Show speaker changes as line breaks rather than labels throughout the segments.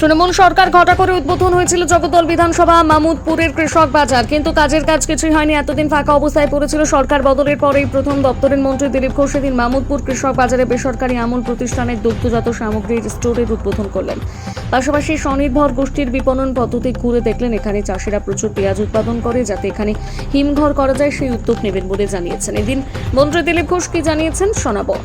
তৃণমূল সরকার ঘটা করে উদ্বোধন হয়েছিল জগদ্দল বিধানসভা মামুদপুরের কৃষক বাজার, কিন্তু কাজের কাজ কিছুই হয়নি। এতদিন ফাঁকা অবস্থায় পড়েছিল। সরকার বদলের পরেই প্রথম দপ্তরের মন্ত্রী দিলীপ ঘোষ সেদিন মামুদপুর কৃষক বাজারে বেসরকারি আমূল প্রতিষ্ঠানের দুগ্ধজাত সামগ্রীর স্টোরের উদ্বোধন করলেন। পাশাপাশি স্বনির্ভর গোষ্ঠীর বিপণন পদ্ধতি ঘুরে দেখলেন। এখানে চাষিরা প্রচুর পেঁয়াজ উৎপাদন করে, যাতে এখানে হিমঘর করা যায় সেই উদ্যোগ নেবেন বলে জানিয়েছেন। এদিন মন্ত্রী দিলীপ ঘোষ কি জানিয়েছেন শোনাবো।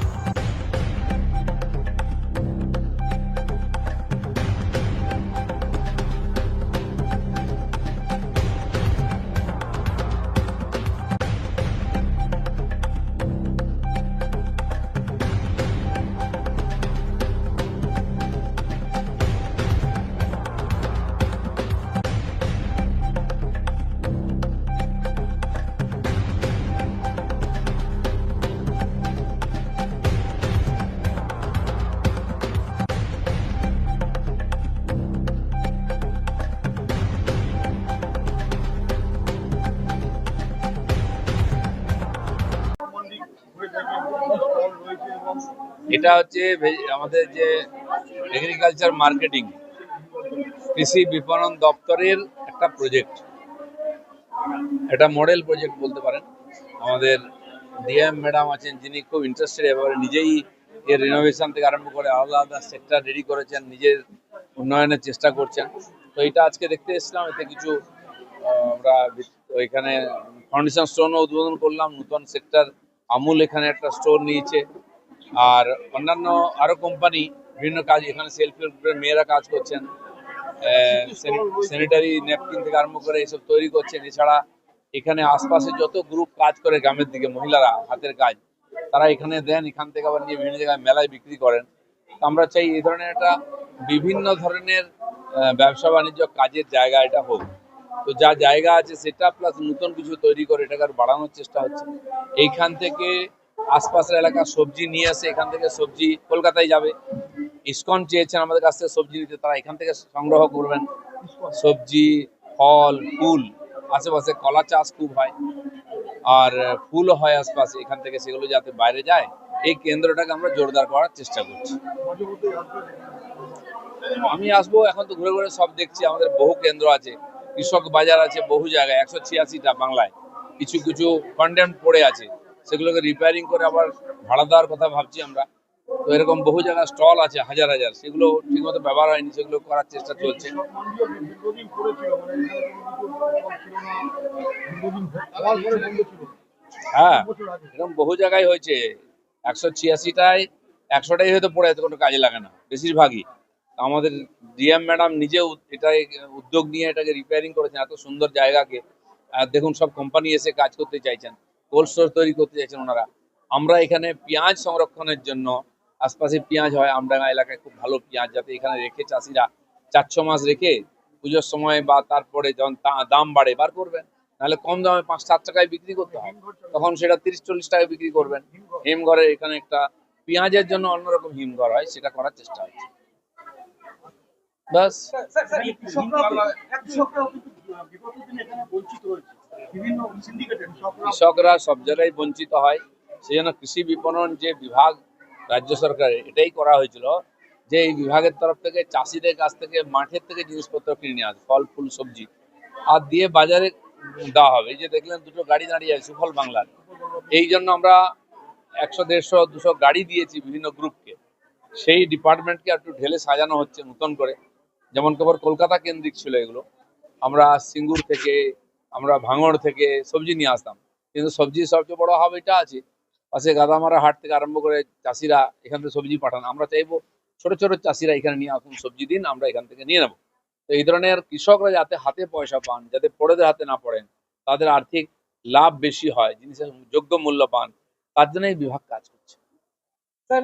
এটা হচ্ছে আমাদের যে এগ্রিকালচার মার্কেটিং কৃষি বিপণন দপ্তরের একটা প্রজেক্ট, এটা মডেল প্রজেক্ট বলতে পারেন। আমাদের ডিএম ম্যাডাম আছেন, যিনি খুব ইন্টারেস্টেড, এবারে নিজেই এর রিনোভেশন থেকে আরম্ভ করে আলাদা আলাদা সেক্টর রেডি করেছেন, নিজের উন্নয়নের চেষ্টা করছেন। তো এটা আজকে দেখতে এসেছিলাম। এতে কিছু আমরা ওইখানে ফাউন্ডেশন স্টোরও উদ্বোধন করলাম। নতুন সেক্টর আমুল এখানে একটা স্টোর নিয়েছে, আর অন্যান্য আরো কোম্পানি বিভিন্ন কাজ এখানে সেলফ হেল্প গ্রুপের মেয়েরা কাজ করছেন, স্যানিটারি ন্যাপকিন থেকে আরম্ভ করে এসব তৈরি করছেন। এছাড়া এখানে আশপাশে যত গ্রুপ কাজ করে গ্রামের দিকে মহিলারা হাতের কাজ, তারা এখানে দেন, এখান থেকে আবার নিয়ে বিভিন্ন জায়গায় মেলায় বিক্রি করেন। আমরা চাই এই ধরনের একটা বিভিন্ন ধরনের ব্যবসা বাণিজ্য কাজের জায়গা এটা হোক। তো যা জায়গা আছে সেটা প্লাস নতুন কিছু তৈরি করে এটাকে আর বাড়ানোর চেষ্টা হচ্ছে। এইখান থেকে আশপাশের এলাকার সবজি নিয়ে আসে, এখান থেকে সবজি কলকাতায় যাবে। ইসকন চেয়েছেন আমাদের কাছ থেকে সবজি নিতে, তারা এখান থেকে সংগ্রহ করবেন সবজি, ফল, ফুল। আশেপাশে কলা চাষ খুব হয় আর ফুলও হয় আশপাশে, এখান থেকে সেগুলো যাতে বাইরে যায়, এই কেন্দ্রটাকে আমরা জোরদার করার চেষ্টা করছি। আমি আসবো, এখন তো ঘুরে ঘুরে সব দেখছি। আমাদের বহু কেন্দ্র আছে, কৃষক বাজার আছে বহু জায়গায়, 186টা বাংলায়। কিছু কিছু কন্ডেম পড়ে আছে, সেগুলোকে রিপেয়ারিং করে আবার ভাড়া দেওয়ার কথা ভাবছি আমরা। তো এরকম বহু জায়গায় স্টল আছে হাজার হাজার, সেগুলো ঠিকমতো ব্যবহার হয়নি, সেগুলো করার চেষ্টা চলছে। হ্যাঁ, এরকম বহু জায়গায় হয়েছে। 186টায় 100টাই হয়তো পড়ে, কোনো কাজে লাগে না বেশিরভাগই। আমাদের ডিএম ম্যাডাম নিজেও এটা উদ্যোগ নিয়ে এটাকে রিপেয়ারিং করেছেন, এত সুন্দর জায়গাকে। আর দেখুন, সব কোম্পানি এসে কাজ করতে চাইছেন, কোল্ড স্টোর তৈরি করতে চাইছেন ওনারা। আমরা এখানে পেঁয়াজ সংরক্ষণের জন্য, আশপাশে পেঁয়াজ হয় আমডাঙ্গা এলাকায়, খুব ভালো পেঁয়াজ, যাতে এখানে রেখে চাষিরা 4-6 মাস রেখে পুজোর সময় বা তারপরে যখন দাম বাড়ে বার করবেন। নাহলে কম দামে 5-7 টাকায় বিক্রি করতে হয়, তখন সেটা 30-40 টাকায় বিক্রি করবেন। হিমঘরে এখানে একটা পেঁয়াজের জন্য অন্যরকম হিমঘর হয়, সেটা করার চেষ্টা হচ্ছে। বাস, কৃষকরা সব জায়গায় বঞ্চিত হয়। সেই জন্য কৃষি বিপণন যে বিভাগ রাজ্য সরকারের, এটাই করা হয়েছিল যে এই বিভাগের তরফ থেকে চাষিদের কাছ থেকে মাঠের থেকে জিনিসপত্র কিনে নিয়ে আসে, ফল ফুল সবজি, আর দিয়ে বাজারে দেওয়া হবে। এই যে দেখলেন দুটো গাড়ি দাঁড়িয়ে আছে সুফল বাংলার, এই জন্য আমরা 100, 150, 200 গাড়ি দিয়েছি বিভিন্ন গ্রুপকে। সেই ডিপার্টমেন্টকে একটু ঢেলে সাজানো হচ্ছে নতুন করে। যেমন খবর কলকাতা কেন্দ্রিক ছিল এগুলো, আমরা সিঙ্গুর থেকে, আমরা ভাঙড় থেকে সবজি নিয়ে আসতাম, কিন্তু সবজির সবচেয়ে বড় হাব এটা আছে পাশে গাদামারা হাট থেকে আরম্ভ করে চাষিরা এখান থেকে সবজি পাঠান। আমরা চাইবো ছোট ছোট চাষিরা এখানে নিয়ে আসুন, সবজি দিন, আমরা এখান থেকে নিয়ে নেবো। তো এই ধরনের কৃষকরা যাতে হাতে পয়সা পান, যাতে পড়েদের হাতে না পড়েন, তাদের আর্থিক লাভ বেশি হয়, জিনিসের যোগ্য মূল্য পান, তার জন্য এই বিভাগ কাজ করছে।
স্যার,